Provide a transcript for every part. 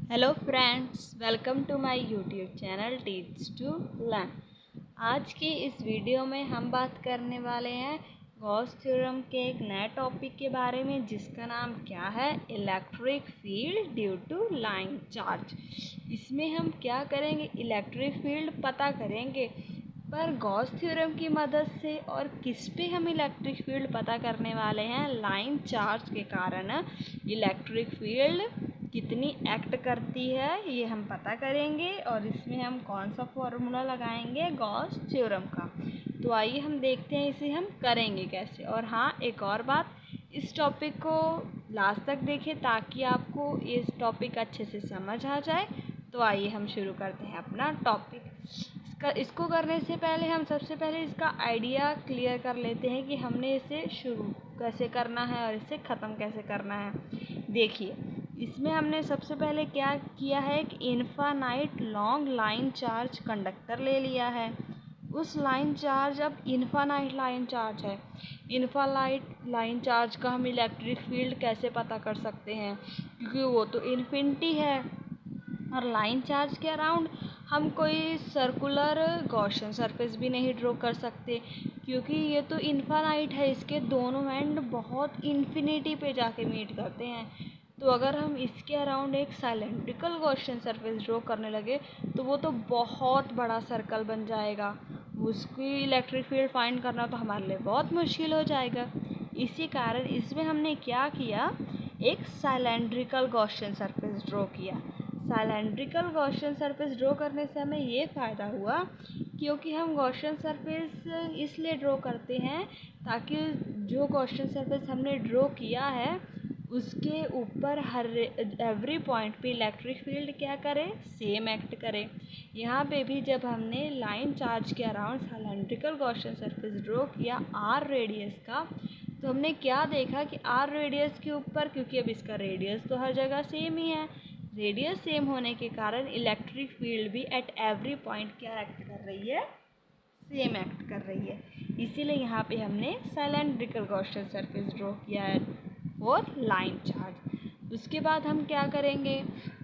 Hello friends, welcome to my YouTube channel teach to learn. आज की इस video में हम बात करने वाले हैं गॉस थ्योरम के एक नए टॉपिक के बारे में, जिसका नाम क्या है, electric field due to line charge. इसमें हम क्या करेंगे, इलेक्ट्रिक फील्ड पता करेंगे, पर गॉस थ्योरम की मदद से। और किस पे हम इलेक्ट्रिक फील्ड पता करने वाले हैं, लाइन चार्ज के कारण इलेक्ट्रिक फील्ड कितनी एक्ट करती है ये हम पता करेंगे। और इसमें हम कौन सा फॉर्मूला लगाएंगे, गॉस थ्योरम का। तो आइए हम देखते हैं इसे हम करेंगे कैसे। और हाँ, एक और बात, इस टॉपिक को लास्ट तक देखें ताकि आपको इस टॉपिक अच्छे से समझ आ जाए। तो आइए हम शुरू करते हैं अपना टॉपिक। इसको करने से पहले हम सबसे पहले इसका आइडिया क्लियर कर लेते हैं कि हमने इसे शुरू कैसे करना है और इसे ख़त्म कैसे करना है। देखिए, इसमें हमने सबसे पहले क्या किया है, एक infinite long line charge conductor ले लिया है। उस लाइन चार्ज, अब इनफाइनाइट लाइन चार्ज है, इनफाइनाइट लाइन चार्ज का हम इलेक्ट्रिक फील्ड कैसे पता कर सकते हैं, क्योंकि वो तो इन्फिनिटी है। और लाइन चार्ज के अराउंड हम कोई सर्कुलर गॉसियन सरफेस भी नहीं ड्रॉ कर सकते, क्योंकि ये तो इनफाइनाइट है, इसके दोनों एंड बहुत इन्फिनिटी पे जाके मीट करते हैं। तो अगर हम इसके अराउंड एक साइलेंड्रिकल गॉसियन सरफेस ड्रॉ करने लगे तो वो तो बहुत बड़ा सर्कल बन जाएगा, उसकी इलेक्ट्रिक फील्ड फाइंड करना तो हमारे लिए बहुत मुश्किल हो जाएगा। इसी कारण इसमें हमने क्या किया, एक साइलेंड्रिकल गॉसियन सरफेस ड्रॉ किया। साइलेंड्रिकल गॉसियन सरफेस ड्रॉ करने से हमें ये फ़ायदा हुआ, क्योंकि हम गॉसियन सरफेस इसलिए ड्रॉ करते हैं ताकि जो गॉसियन सरफेस हमने ड्रॉ किया है उसके ऊपर हर एवरी पॉइंट पे इलेक्ट्रिक फील्ड क्या करे, सेम एक्ट करे। यहाँ पे भी जब हमने लाइन चार्ज के around cylindrical Gaussian surface draw किया आर रेडियस का, तो हमने क्या देखा कि आर रेडियस के ऊपर, क्योंकि अब इसका रेडियस तो हर जगह सेम ही है, रेडियस सेम होने के कारण इलेक्ट्रिक फील्ड भी एट एवरी पॉइंट क्या एक्ट कर रही है, सेम एक्ट कर रही है। इसीलिए यहाँ पे हमने सिलेंड्रिकल गॉसियन सरफेस ड्रॉ किया है और लाइन चार्ज। उसके बाद हम क्या करेंगे,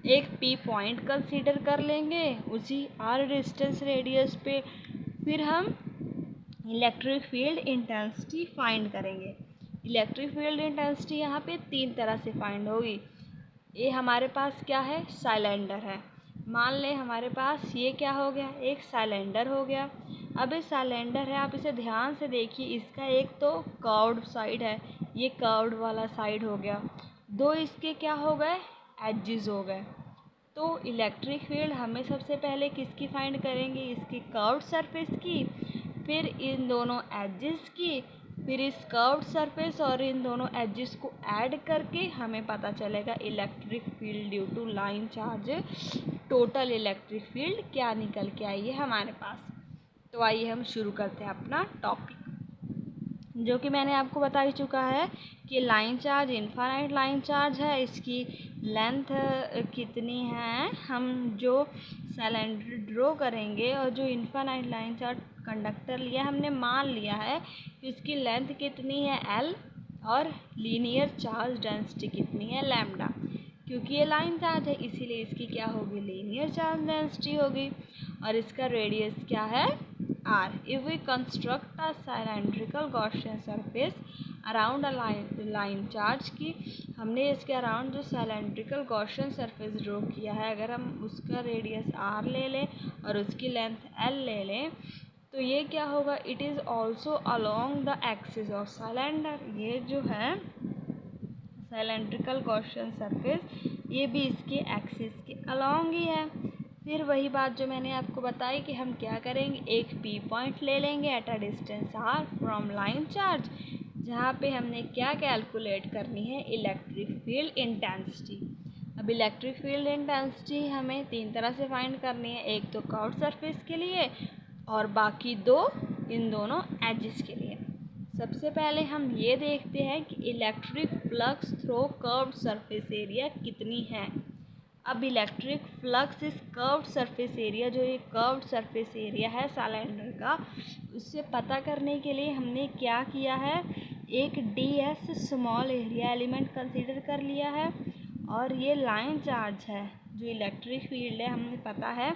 एक पी पॉइंट कंसीडर कर लेंगे उसी आर डिस्टेंस रेडियस पे। फिर हम इलेक्ट्रिक फील्ड इंटेंसिटी फाइंड करेंगे। इलेक्ट्रिक फील्ड इंटेंसिटी यहाँ पे तीन तरह से फाइंड होगी। ये हमारे पास क्या है, साइलेंडर है। मान लें हमारे पास ये क्या हो गया, एक साइलेंडर हो गया। अब ये साइलेंडर है, आप इसे ध्यान से देखिए, इसका एक तो कर्व्ड साइड है, ये कर्व्ड वाला साइड हो गया, दो इसके क्या हो गए, एजेस हो गए। तो इलेक्ट्रिक फील्ड हमें सबसे पहले किसकी फाइंड करेंगे, इसकी कर्व्ड सरफेस की, फिर इन दोनों एजेस की, फिर इस कर्व्ड सरफेस और इन दोनों एजेस को ऐड करके हमें पता चलेगा electric field due to line charge, total electric field क्या निकल के आई है हमारे पास। तो आइए हम शुरू करते हैं अपना टॉपिक, जो कि मैंने आपको बता ही चुका है कि line charge infinite line charge है। इसकी लेंथ कितनी है, हम जो सिलेंडर ड्रॉ करेंगे और जो इनफाइनाइट लाइन चार्ज कंडक्टर लिया हमने, मान लिया है कि इसकी लेंथ कितनी है L, और लीनियर चार्ज डेंसिटी कितनी है लैम्डा। क्योंकि ये लाइन चार्ज है इसीलिए इसकी क्या होगी, लीनियर चार्ज डेंसिटी होगी। और इसका रेडियस क्या है, R. If we construct a cylindrical Gaussian surface around a line charge की, हमने इसके अराउंड जो cylindrical Gaussian surface ड्रॉ किया है, अगर हम उसका रेडियस R ले लें और उसकी लेंथ L ले लें, तो ये क्या होगा, it is also along the axis of cylinder. ये जो है cylindrical Gaussian surface, ये भी इसके एक्सिस के अलोंग ही है। फिर वही बात जो मैंने आपको बताई कि हम क्या करेंगे, एक पी पॉइंट ले लेंगे at a distance R from line charge, जहाँ पे हमने क्या कैलकुलेट करनी है, इलेक्ट्रिक फील्ड इंटेंसिटी। अब इलेक्ट्रिक फील्ड इंटेंसिटी हमें तीन तरह से फाइंड करनी है, एक तो कर्व्ड सरफेस के लिए और बाकी दो इन दोनों एजेस के लिए। सबसे पहले हम ये देखते हैं कि electric flux through curved surface area कितनी है। अब इलेक्ट्रिक फ्लक्स इस कर्व्ड सरफेस एरिया, जो ये कर्व्ड सरफेस एरिया है सिलेंडर का, उससे पता करने के लिए हमने क्या किया है, एक ds small area element consider कर लिया है और ये लाइन चार्ज है जो इलेक्ट्रिक फील्ड है, हमें पता है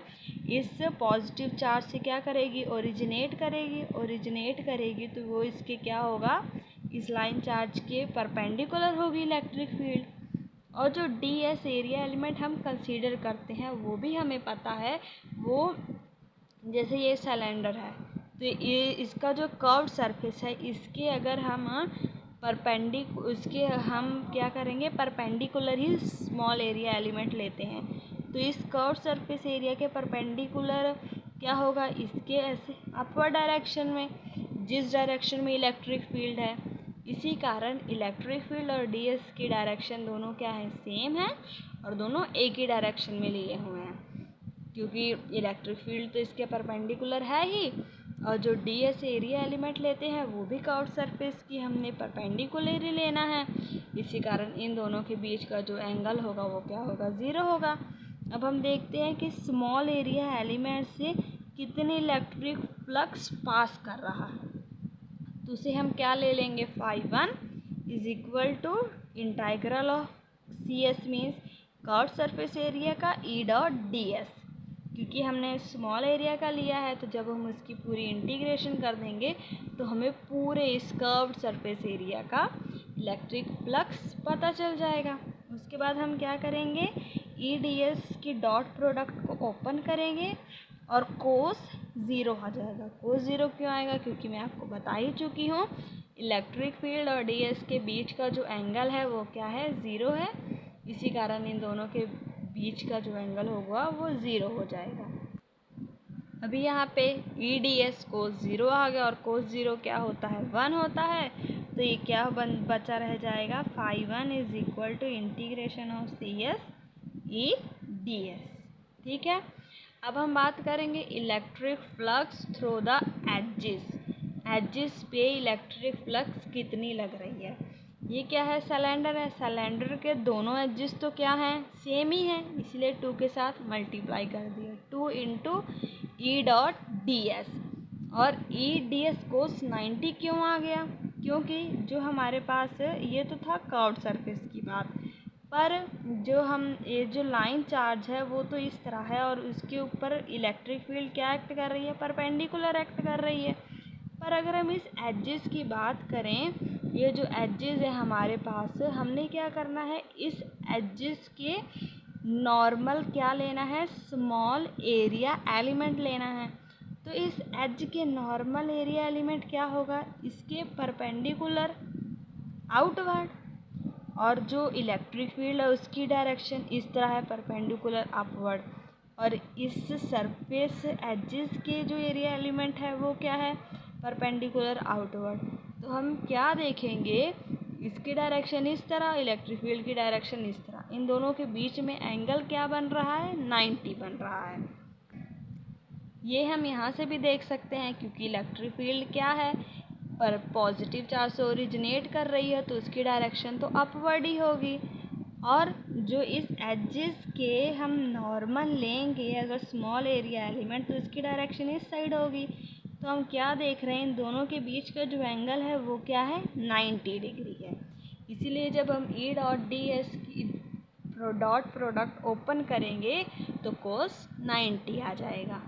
इस पॉजिटिव चार्ज से क्या करेगी, ओरिजिनेट करेगी तो वो इसके क्या होगा, इस लाइन चार्ज के परपेंडिकुलर होगी इलेक्ट्रिक फील्ड। और जो डी एस एरिया एलिमेंट हम कंसीडर करते हैं वो भी हमें पता है, वो जैसे ये सिलेंडर है तो ये इसका जो कर्व्ड सरफेस है इसके अगर हम उसके हम क्या करेंगे, परपेंडिकुलर ही स्मॉल एरिया एलिमेंट लेते हैं तो इस कर्व्ड सरफेस एरिया के परपेंडिकुलर क्या होगा, इसके ऐसे अपवर्ड डायरेक्शन में, जिस डायरेक्शन में इलेक्ट्रिक फील्ड है। इसी कारण इलेक्ट्रिक फील्ड और डीएस की डायरेक्शन दोनों क्या है, सेम है और दोनों एक ही डायरेक्शन में लिए हुए हैं, क्योंकि इलेक्ट्रिक फील्ड तो इसके परपेंडिकुलर है ही और जो डीएस एरिया एलिमेंट लेते हैं वो भी कर्व्ड सरफेस की हमने परपेंडिकुलर ही लेना है। इसी कारण इन दोनों के बीच का जो एंगल होगा वो क्या होगा, ज़ीरो होगा। अब हम देखते हैं कि स्मॉल एरिया एलिमेंट से कितने इलेक्ट्रिक फ्लक्स पास कर रहा है, तो उसे हम क्या ले लेंगे, phi1 is equal to integral of C S means curved surface area का ई डॉट डी एस, क्योंकि हमने स्मॉल एरिया का लिया है तो जब हम उसकी पूरी इंटीग्रेशन कर देंगे तो हमें पूरे इस कर्व्ड सरफेस एरिया का इलेक्ट्रिक फ्लक्स पता चल जाएगा। उसके बाद हम क्या करेंगे, ई डी एस की डॉट प्रोडक्ट को ओपन करेंगे और कोस ज़ीरो आ जाएगा। कोस ज़ीरो क्यों आएगा, क्योंकि मैं आपको बता ही चुकी हूँ इलेक्ट्रिक फील्ड और डीएस के बीच का जो एंगल है वो क्या है, ज़ीरो है। इसी कारण इन दोनों के बीच का जो एंगल होगा वो ज़ीरो हो जाएगा। अभी यहाँ पे E D S cos zero आ गया और कोस ज़ीरो क्या होता है, 1 होता है, तो ये क्या बचा रह जाएगा, phi1 is equal to integration of C S E D S. ठीक है, अब हम बात करेंगे electric flux through the edges पे इलेक्ट्रिक फ्लक्स कितनी लग रही है। ये क्या है, सिलेंडर है, सिलेंडर के दोनों एजेस तो क्या हैं, सेम ही है, इसलिए 2 के साथ मल्टीप्लाई कर दिया, 2 into E dot D S. और ई डी एस कोस 90 क्यों आ गया, क्योंकि जो हमारे पास ये तो था कर्व्ड सरफेस की बात, पर जो हम ये जो लाइन चार्ज है वो तो इस तरह है और उसके ऊपर इलेक्ट्रिक फील्ड क्या एक्ट कर रही है, परपेंडिकुलर एक्ट कर रही है। पर अगर हम इस एजेस की बात करें, ये जो एजेस है हमारे पास, हमने क्या करना है, इस एजेस के नॉर्मल क्या लेना है, स्मॉल एरिया एलिमेंट लेना है। तो इस एज के नॉर्मल एरिया एलिमेंट क्या होगा, इसके परपेंडिकुलर आउटवर्ड, और जो इलेक्ट्रिक फील्ड है उसकी डायरेक्शन इस तरह है, परपेंडिकुलर अपवर्ड। और इस सरफेस एजेस के जो एरिया एलिमेंट है वो क्या है, परपेंडिकुलर आउटवर्ड। तो हम क्या देखेंगे, इसकी डायरेक्शन इस तरह, इलेक्ट्रिक फील्ड की डायरेक्शन इस तरह, इन दोनों के बीच में एंगल क्या बन रहा है, 90 बन रहा है। ये हम यहाँ से भी देख सकते हैं, क्योंकि इलेक्ट्रिक फील्ड क्या है, पर पॉजिटिव चार्ज से ओरिजिनेट कर रही है तो उसकी डायरेक्शन तो अपवर्ड ही होगी। और जो इस एजेस के हम नॉर्मल लेंगे अगर स्मॉल एरिया एलिमेंट, तो इसकी डायरेक्शन इस साइड होगी। तो हम क्या देख रहे हैं, इन दोनों के बीच का जो एंगल है वो क्या है, 90 डिग्री है। इसीलिए जब हम ई डॉट डी एस की डॉट प्रोडक्ट ओपन करेंगे तो कोस 90 आ जाएगा।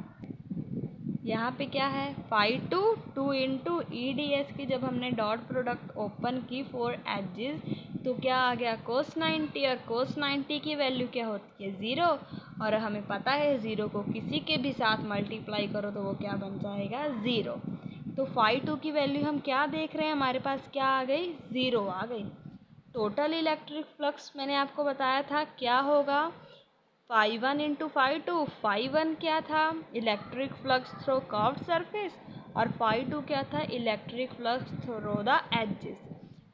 यहाँ पे क्या है, phi2 2 इंटू ई डी एस की जब हमने डॉट प्रोडक्ट ओपन की फॉर एजेस तो क्या आ गया, कोस 90, और कोस 90 की वैल्यू क्या होती है, 0। और हमें पता है 0 को किसी के भी साथ मल्टीप्लाई करो तो वो क्या बन जाएगा, 0। तो phi2 की वैल्यू हम क्या देख रहे हैं, हमारे पास क्या आ गई, 0 आ गई। टोटल इलेक्ट्रिक फ्लक्स मैंने आपको बताया था क्या होगा, phi1 इंटू phi2। phi1 क्या था, electric flux through curved surface, और phi2 क्या था, electric flux through the edges.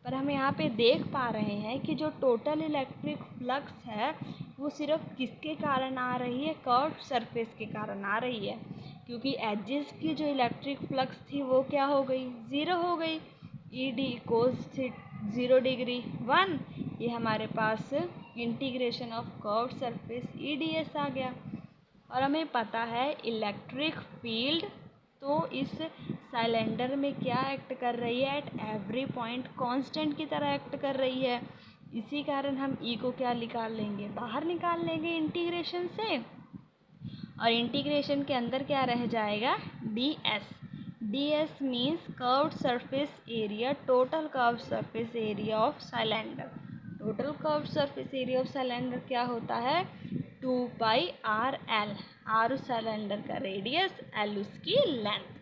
पर हम यहाँ पे देख पा रहे हैं कि जो टोटल इलेक्ट्रिक फ्लक्स है वो सिर्फ किसके कारण आ रही है, कर्व्ड सरफेस के कारण आ रही है, क्योंकि एजेस की जो इलेक्ट्रिक फ्लक्स थी वो क्या हो गई, 0 हो गई। ई डी कोस 0 डिग्री 1, ये हमारे पास integration of curved surface E D S आ गया। और हमें पता है इलेक्ट्रिक फील्ड तो इस सिलेंडर में क्या एक्ट कर रही है, एट एवरी पॉइंट कांस्टेंट की तरह एक्ट कर रही है। इसी कारण हम ई को क्या निकाल लेंगे, बाहर निकाल लेंगे इंटीग्रेशन से, और इंटीग्रेशन के अंदर क्या रह जाएगा, D S. D S means curved surface area, total curved surface area of cylinder. Total curved surface area of cylinder क्या होता है, 2 पाई आर एल। आर उस सिलेंडर का रेडियस, एल उसकी लेंथ।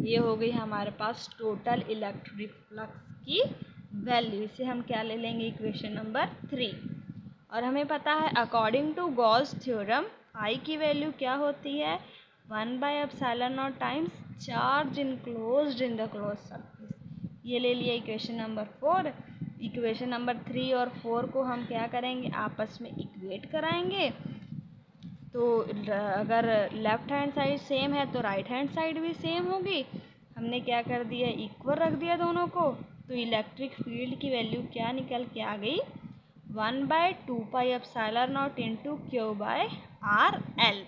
ये हो गई हमारे पास टोटल इलेक्ट्रिक फ्लक्स की वैल्यू। इसे हम क्या ले लेंगे, इक्वेशन नंबर 3। और हमें पता है according to Gauss theorem I की वैल्यू क्या होती है, 1/ε0 times charge enclosed in the close surface. ये ले लिया इक्वेशन नंबर 4। इक्वेशन नंबर 3 और 4 को हम क्या करेंगे, आपस में इक्वेट कराएंगे। तो अगर लेफ्ट हैंड साइड सेम है तो राइट हैंड साइड भी सेम होगी। हमने क्या कर दिया, इक्वल रख दिया दोनों को। तो इलेक्ट्रिक फील्ड की वैल्यू क्या निकल के आ गई, 1/2πε0 इंटू Q/RL।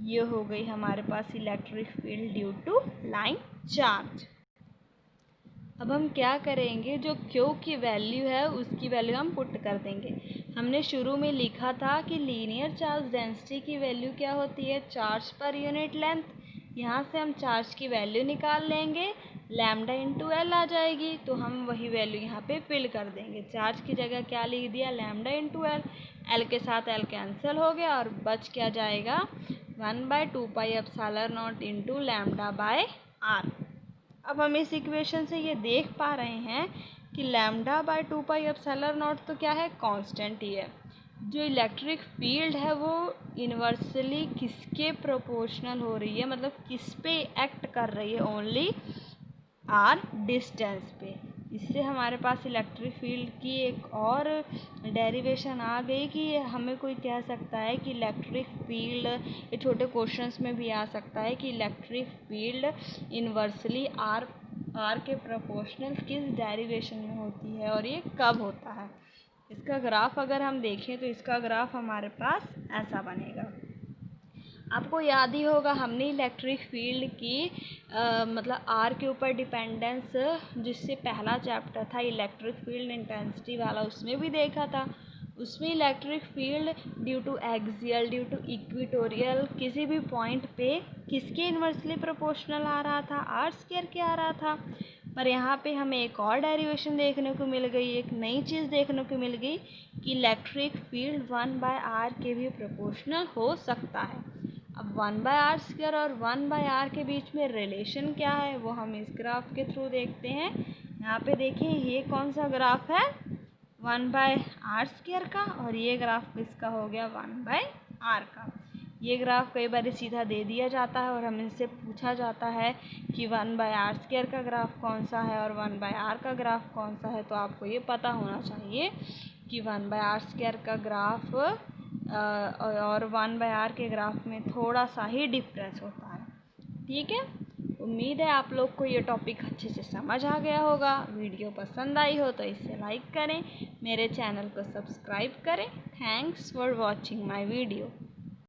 ये हो गई हमारे पास electric field due to line charge. अब हम क्या करेंगे, जो Q की वैल्यू है उसकी वैल्यू हम पुट कर देंगे। हमने शुरू में लिखा था कि लीनियर चार्ज डेंसिटी की वैल्यू क्या होती है, चार्ज पर यूनिट लेंथ। यहाँ से हम चार्ज की वैल्यू निकाल लेंगे, लैम्डा इंटू एल आ जाएगी। तो हम वही वैल्यू यहाँ पे फिल कर देंगे। चार्ज की जगह क्या लिख दिया, लैम्डा इंटू एल। एल के साथ एल कैंसिल हो गया और बच क्या जाएगा, 1/2πε0 इंटू लैम्डा बाय आर। अब हम इस इक्वेशन से ये देख पा रहे हैं कि लैम्डा बाय 2πε0 तो क्या है, कांस्टेंट ही है। जो इलेक्ट्रिक फील्ड है वो इन्वर्सली किसके प्रोपोर्शनल हो रही है, मतलब किस पे एक्ट कर रही है, ओनली आर डिस्टेंस पे। इससे हमारे पास इलेक्ट्रिक फील्ड की एक और डेरिवेशन आ गई कि हमें कोई कह सकता है कि इलेक्ट्रिक फील्ड, ये छोटे क्वेश्चंस में भी आ सकता है कि इलेक्ट्रिक फील्ड इन्वर्सली आर के प्रोपोर्शनल किस डेरिवेशन में होती है और ये कब होता है। इसका ग्राफ अगर हम देखें तो इसका ग्राफ हमारे पास ऐसा बनेगा। आपको याद ही होगा हमने इलेक्ट्रिक फील्ड की मतलब आर के ऊपर डिपेंडेंस, जिससे पहला चैप्टर था इलेक्ट्रिक फील्ड इंटेंसिटी वाला, उसमें भी देखा था। उसमें electric field due to axial, due to equatorial, किसी भी पॉइंट पे किसके इन्वर्सली प्रोपोर्शनल आ रहा था, आर स्क्वायर के आ रहा था। पर यहाँ पे हमें एक और डेरिवेशन देखने को मिल गई, एक नई चीज़ देखने को मिल गई कि इलेक्ट्रिक फील्ड 1/r के भी प्रोपोर्शनल हो सकता है। अब 1/r² और 1/r के बीच में रिलेशन क्या है वो हम इस ग्राफ के थ्रू देखते हैं। यहाँ पे देखिए ये कौन सा ग्राफ है, 1/r² का, और ये ग्राफ किसका हो गया, 1/r का। ये ग्राफ कई बार सीधा दे दिया जाता है और हमें इससे पूछा जाता है कि 1/r² का ग्राफ कौन सा है और 1/r का ग्राफ कौन सा है। तो आपको ये पता होना चाहिए कि 1/r² का ग्राफ और 1/r के ग्राफ में थोड़ा सा ही डिफरेंस होता है। ठीक है, उम्मीद है आप लोग को ये टॉपिक अच्छे से समझ आ गया होगा। वीडियो पसंद आई हो तो इसे लाइक करें, मेरे चैनल को सब्सक्राइब करें। Thanks for watching my video.